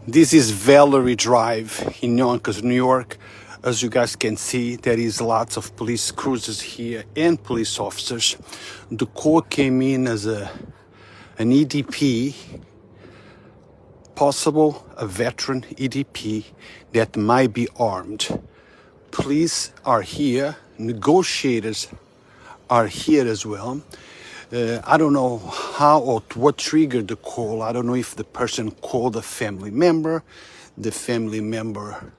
This is Valerie Drive in Yonkers, New York. As you guys can see, there is lots of police cruisers here and police officers. The call came in as an EDP Possible, a veteran EDP that might be armed. Police are here, negotiators are here as well. I don't know how or what triggered the call. I don't know if the person called a family member, the family member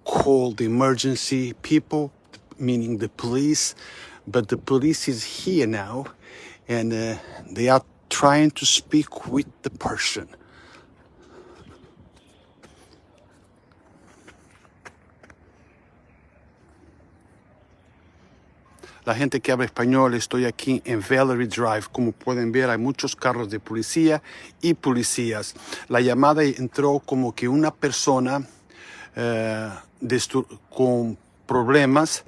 called the emergency people, meaning the police, but the police is here now and they are trying to speak with the person. La gente que habla español, estoy aquí en Valerie Drive. Como pueden ver, hay muchos carros de policía y policías. La llamada entró como que una persona con problemas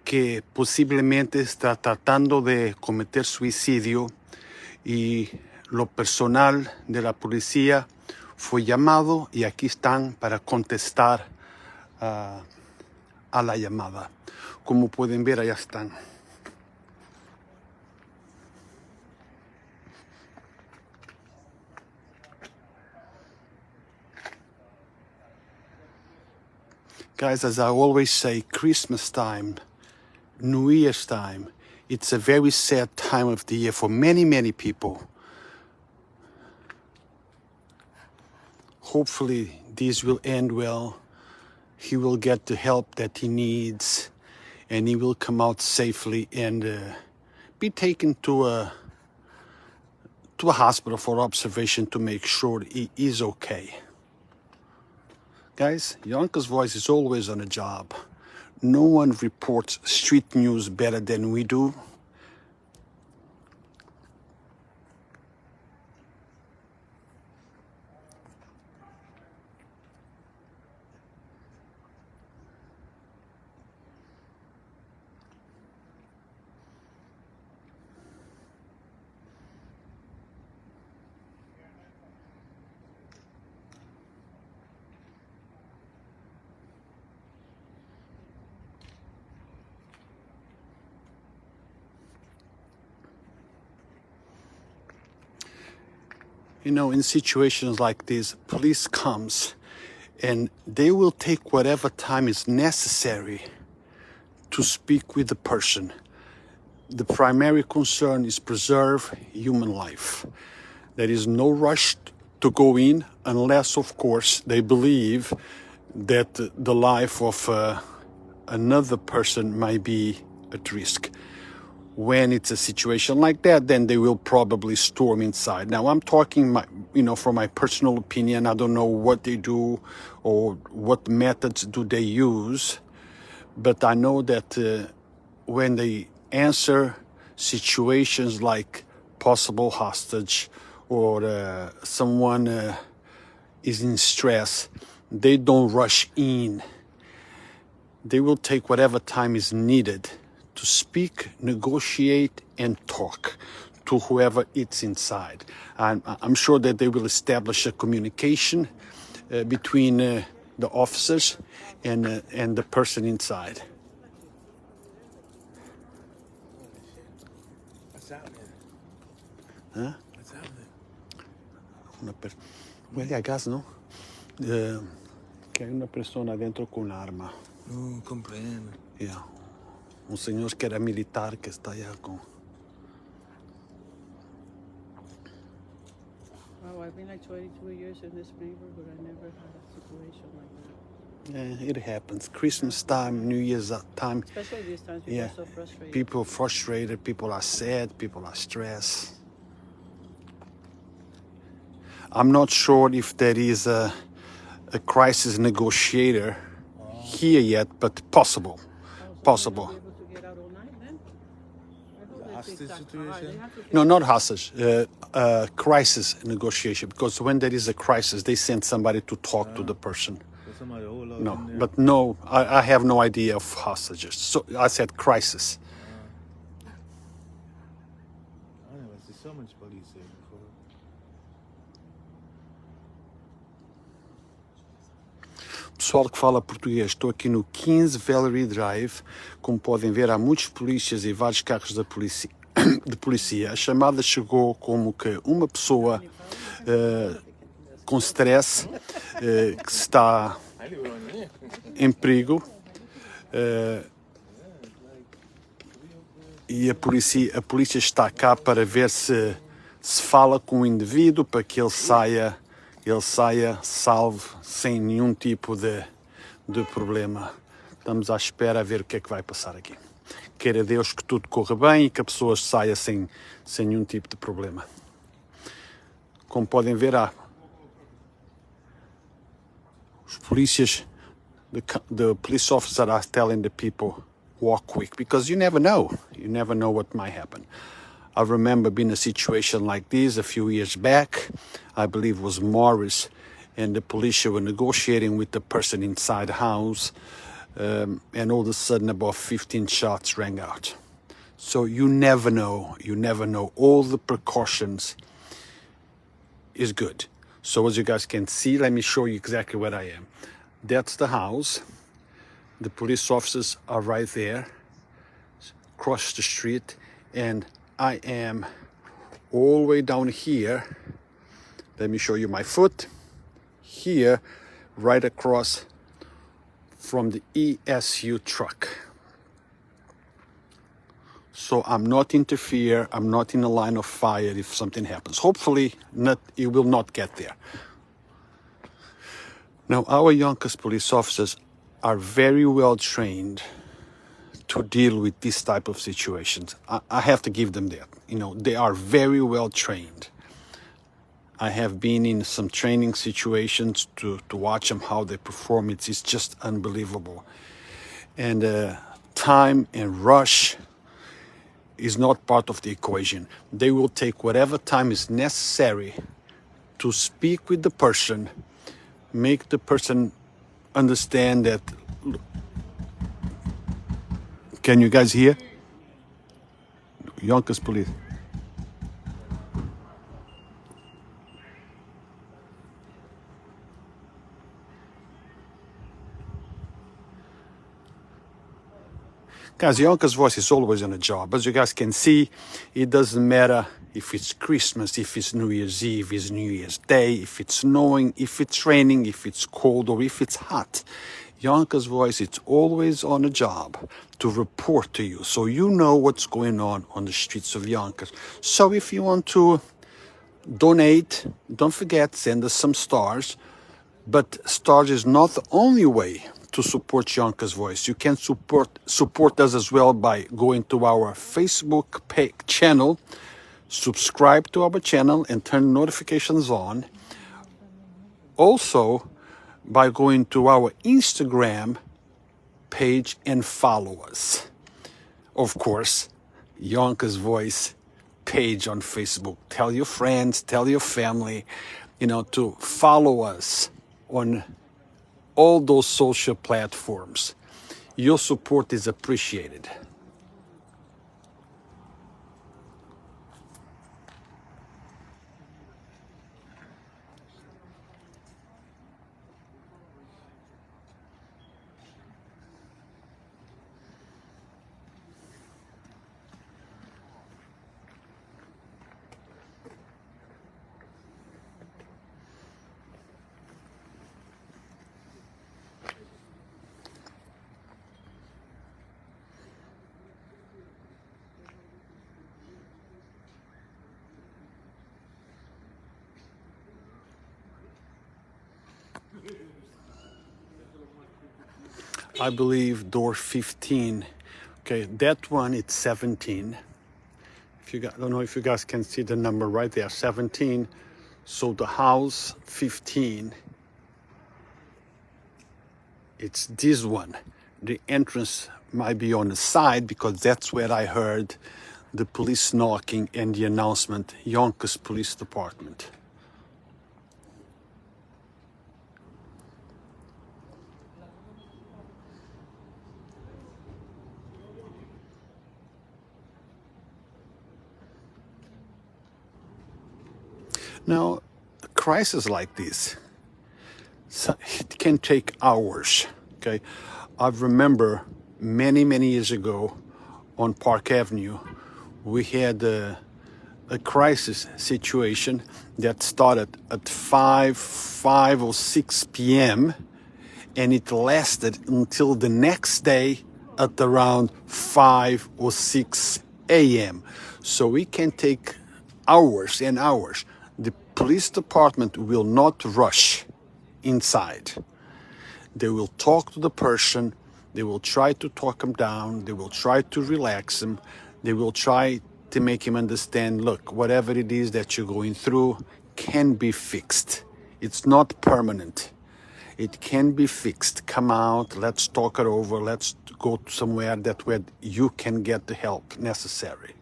que posiblemente está tratando de cometer suicidio y lo personal de la policía fue llamado y aquí están para contestar a la llamada. Como pueden ver, allá están. Guys, as I always say, Christmas time, New Year's time, it's a very sad time of the year for many, many people. Hopefully, this will end well. He will get the help that he needs, and he will come out safely and be taken to a hospital for observation to make sure he is okay. Guys, Yonkers Voice is always on a job. No one reports street news better than we do. You know, in situations like this, police comes and they will take whatever time is necessary to speak with the person. The primary concern is preserve human life. There is no rush to go in unless, of course, they believe that the life of another person might be at risk. When it's a situation like that, then they will probably storm inside. Now, I'm talking, from my personal opinion. I don't know what they do or what methods do they use, but I know that when they answer situations like possible hostage or someone is in stress, they don't rush in. They will take whatever time is needed to speak, negotiate, and talk to whoever is inside. And I'm sure that they will establish a communication between the officers and the person inside. What's happening? Huh? What's happening? Huele a gas, ¿no? Que hay una persona adentro con un arma. No, comprendo. Yeah. Un señor que era militar que está allá con... Wow, I've been like 22 years in this neighborhood. I never had a situation like that. Yeah, it happens. Christmas time, New Year's time. Especially these times, people are so frustrated. People are frustrated, people are sad, people are stressed. I'm not sure if there is a crisis negotiator here yet, but possible. Possible. Hostage situation? No, not hostage. Crisis negotiation. Because when there is a crisis, they send somebody to talk to the person. No, but no, I have no idea of hostages. So I said crisis. I never see so much police here before. pessoal que fala português. Estou aqui no 15 Valerie Drive. Como podem ver, há muitos polícias e vários carros da polícia, de polícia. A chamada chegou como que uma pessoa com stress, que está em perigo, e a polícia está cá para ver se fala com o indivíduo para que ele saia salvo, sem nenhum tipo de problema. Estamos à espera a ver o que é que vai passar aqui. Queira Deus que tudo corra bem e que a pessoa saia sem nenhum tipo de problema. Como podem ver, os polícias, the police officers are telling the people, walk quick, because you never know what might happen. I remember being in a situation like this a few years back. I believe it was Morris, and the police were negotiating with the person inside the house, and all of a sudden about 15 shots rang out. So you never know. All the precautions is good. So as you guys can see, let me show you exactly where I am. That's the house. The police officers are right there, across the street, and I am all the way down here. Let me show you my foot. Here, right across from the ESU truck. So I'm not interfere, I'm not in the line of fire if something happens. Hopefully it will not get there. Now, our Yonkers police officers are very well trained to deal with this type of situations. I have to give them that. They are very well trained. I have been in some training situations to watch them, how they perform. It's just unbelievable. And time and rush is not part of the equation. They will take whatever time is necessary to speak with the person, make the person understand that. Can you guys hear? Yonkers police. Guys, Yonkers voice is always on a job. As you guys can see, it doesn't matter if it's Christmas, if it's New Year's Eve, if it's New Year's Day, if it's snowing, if it's raining, if it's cold, or if it's hot. Yonkers voice, it's always on a job to report to you, so you know what's going on the streets of Yonkers. So if you want to donate, don't forget, send us some stars. But stars is not the only way to support Yonkers Voice. You can support us as well by going to our Facebook channel, subscribe to our channel and turn notifications on. Also, by going to our Instagram page and follow us. Of course, Yonkers Voice page on Facebook. Tell your friends, tell your family, to follow us on all those social platforms. Your support is appreciated. I believe door 15. Okay, that one it's 17. I don't know if you guys can see the number right there, 17. So the house 15, it's this one. The entrance might be on the side because that's where I heard the police knocking and the announcement, Yonkers Police Department. Now, a crisis like this, So it can take hours. Okay, I remember many years ago on Park Avenue, we had a crisis situation that started at 5 or 6 p.m. and it lasted until the next day at around 5 or 6 a.m. So it can take hours and hours. The police department will not rush inside. They will talk to the person, they will try to talk him down, they will try to relax him, they will try to make him understand, look, whatever it is that you're going through can be fixed. It's not permanent. It can be fixed. Come out, let's talk it over, let's go somewhere where you can get the help necessary.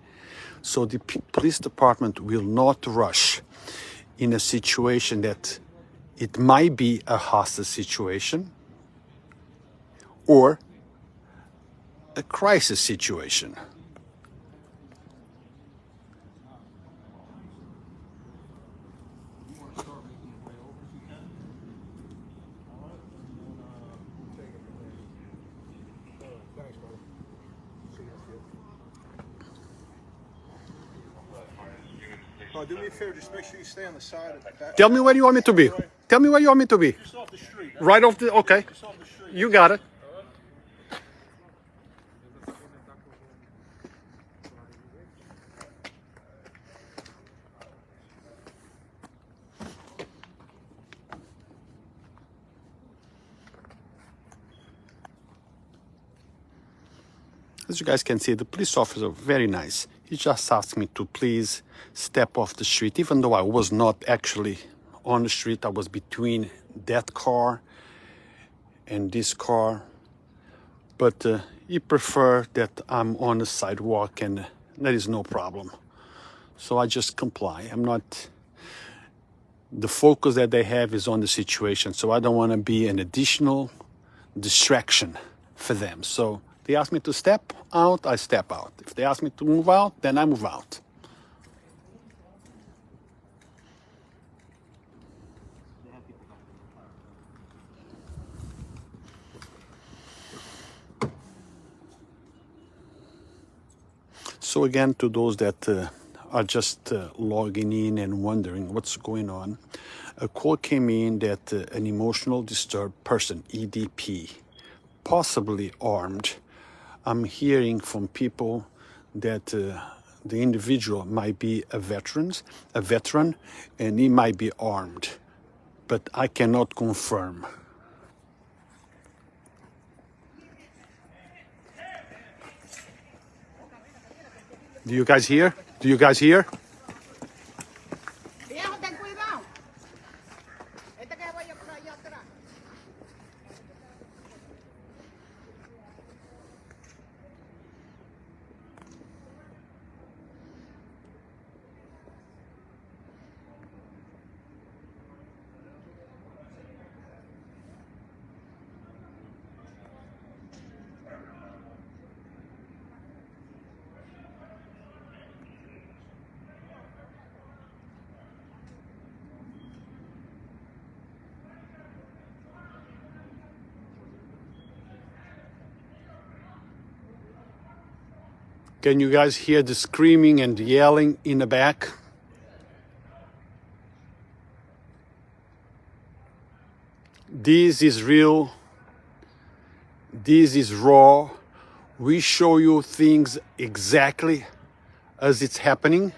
So the police department will not rush in a situation that it might be a hostage situation or a crisis situation. Do me a favor, just make sure you stay on the side of the back. Tell me where you want me to be. Tell me where you want me to be. Just off the street. Right off the, okay. Just off the street. You got it. As you guys can see, the police officer, very nice. He just asked me to please step off the street, even though I was not actually on the street. I was between that car and this car. But he preferred that I'm on the sidewalk, and that is no problem. So I just comply. I'm not... The focus that they have is on the situation, so I don't want to be an additional distraction for them. So they ask me to step out, I step out. If they ask me to move out, then I move out. So again, to those that are just logging in and wondering what's going on, a call came in that an emotional disturbed person, EDP, possibly armed. I'm hearing from people that the individual might be a veteran, and he might be armed, but I cannot confirm. Do you guys hear? Do you guys hear? Viejo, ten cuidado. Este que vaya por allá atrás. Can you guys hear the screaming and yelling in the back? This is real. This is raw. We show you things exactly as it's happening.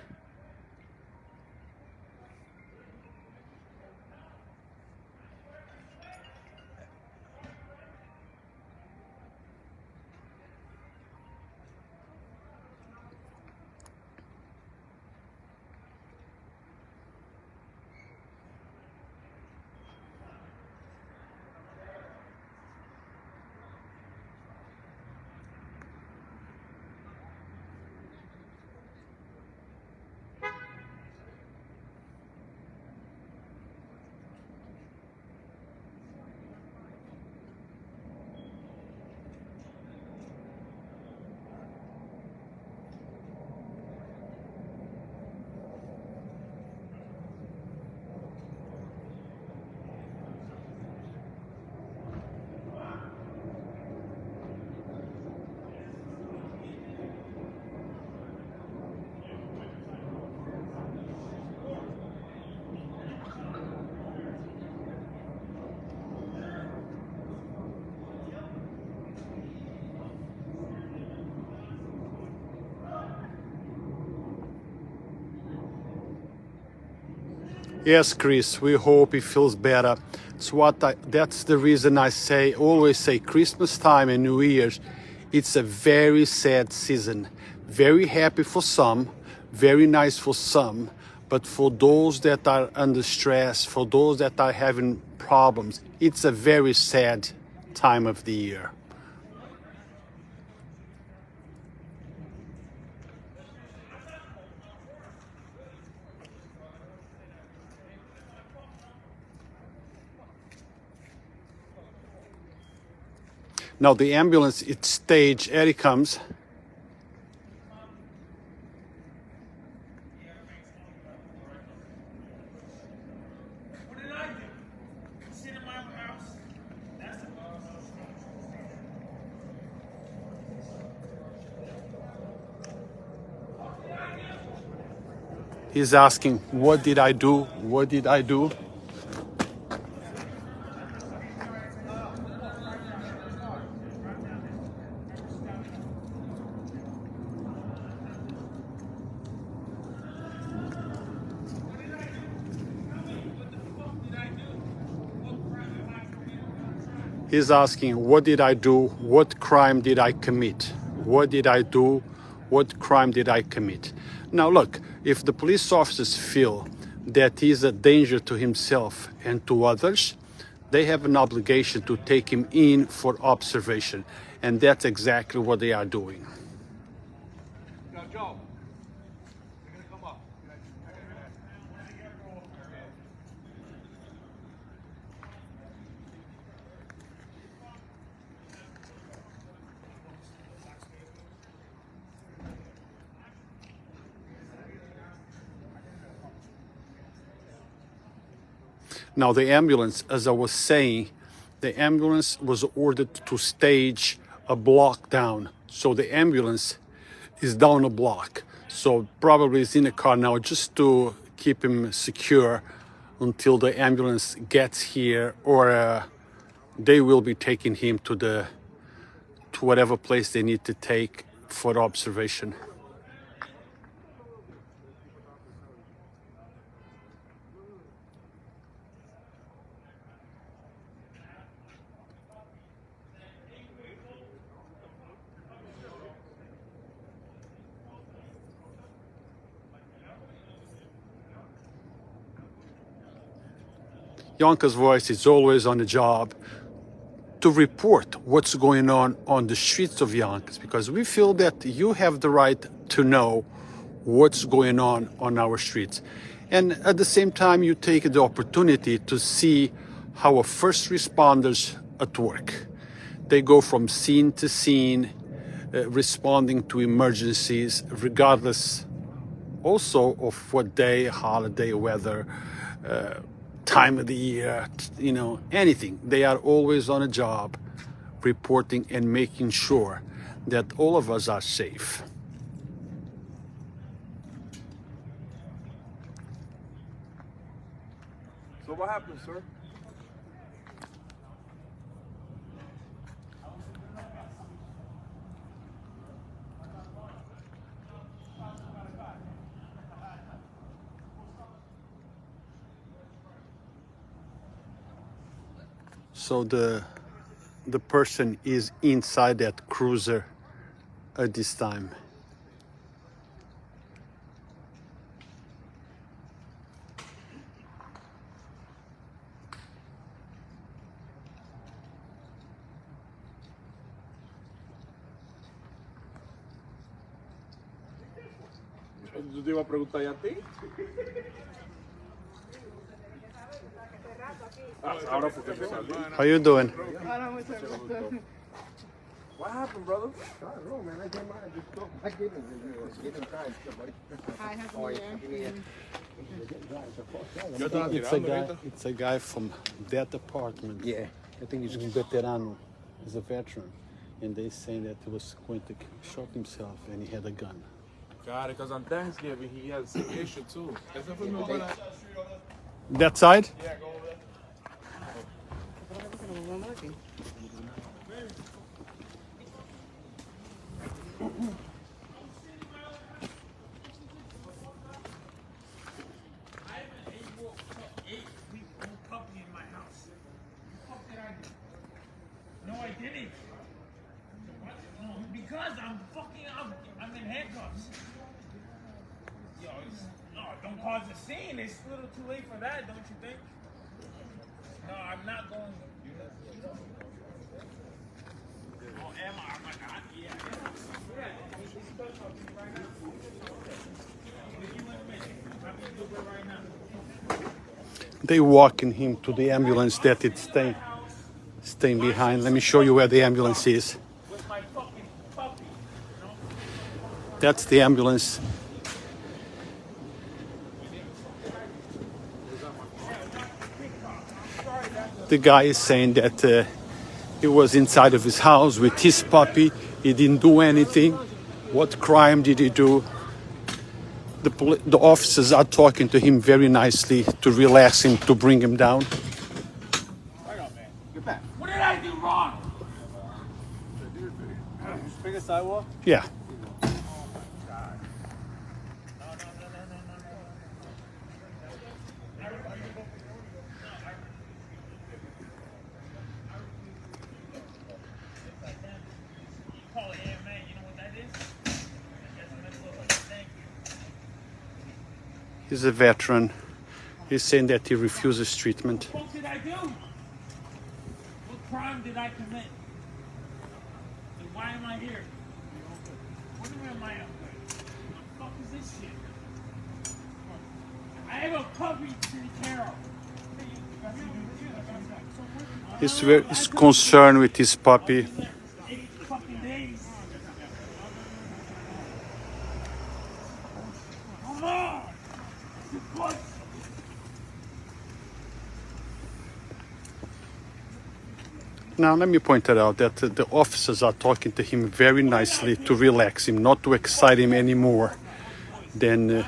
Yes, Chris, we hope he feels better. That's the reason I always say Christmas time and New Year's, it's a very sad season. Very happy for some, very nice for some, but for those that are under stress, for those that are having problems, it's a very sad time of the year. Now the ambulance, it's staged. Here it comes. He's asking, what did I do? What did I do? He's asking, what did I do? What crime did I commit? What did I do? What crime did I commit? Now look, if the police officers feel that he's a danger to himself and to others, they have an obligation to take him in for observation. And that's exactly what they are doing. Joe, you're gonna come up. Now the ambulance, as I was saying, the ambulance was ordered to stage a block down. So the ambulance is down a block. So probably is in a car now just to keep him secure until the ambulance gets here, or they will be taking him to whatever place they need to take for observation. Yonkers Voice is always on the job to report what's going on the streets of Yonkers, because we feel that you have the right to know what's going on our streets. And at the same time, you take the opportunity to see how our first responders at work. They go from scene to scene, responding to emergencies, regardless also of what day, holiday, weather, time of the year, anything. They are always on a job reporting and making sure that all of us are safe. So what happened, sir? So the person is inside that cruiser at this time. Yo te iba a preguntar ya a ti. Ahora fue que salí. How you doing? What happened, brother? I don't know, man. I came out and just talked. I gave him time. Hi, happy New Year. Yo estaba It's a guy from that apartment. Yeah. I think he's a veteran, he's a veteran. And they saying that he was going to shoot himself and he had a gun. Got it, because on Thanksgiving he has some issue too. That side? Yeah, go over there. didn't. No, because I'm in handcuffs. Yo, no, don't cause a scene. It's a little too late for that, don't you think? No, I'm not going. Oh, am I? Am I not? Yeah. They walking him to the ambulance that it's staying behind. Let me show you where the ambulance is. With my fucking puppy. That's the ambulance. The guy is saying that he was inside of his house with his puppy. He didn't do anything. What crime did he do? The officers are talking to him very nicely to relax him, to bring him down. Right on, man. Get back. What did I do wrong? Bring a sidewalk? Yeah. Call it AMA, you know what that is? That's a mental thank you. He's a veteran. He's saying that he refuses treatment. What did I do? What crime did I commit? And why am I here? What am I up with? What the fuck is this shit? I have a puppy to take care of. He's concerned with his puppy. 8 fucking days. Come on! What? Now, let me point it out that the officers are talking to him very nicely to relax him, not to excite him anymore. Then Did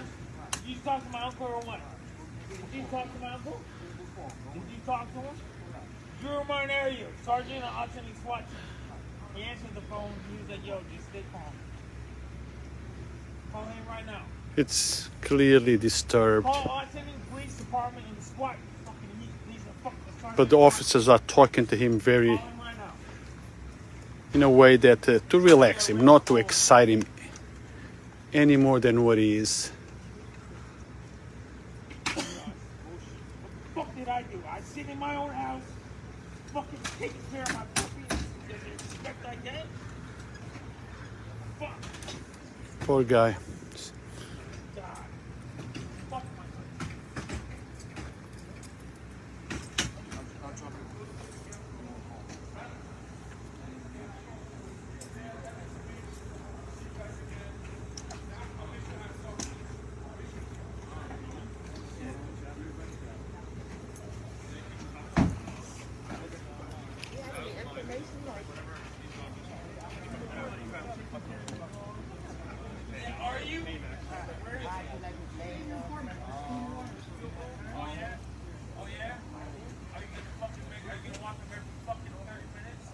you talk to my uncle or what? Did you talk to my uncle? Did you talk to him? Drew Marnario, Sergeant of Alternate SWAT team. He answered the phone. He was like, yo, just stay calm. Call him right now. it's clearly disturbed. Call Alternate Police Department and the SWAT. Fucking he's a fucking sergeant. But the officers are talking to him very, Call him right now. in a way that to relax him, not to excite him any more than what he is. What the fuck did I do? I sit in my own house, fucking taking care of my puppy. Does it respect I get? Fuck. Poor guy. God. Fuck my puppy. Are you? Where is he? Oh yeah? Oh yeah? Are you gonna walk him every fucking 30 minutes?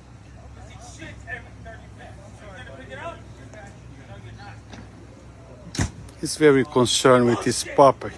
Cause he shits every 30 minutes. Are you gonna pick it up? No, you're not. He's very concerned with his puppy.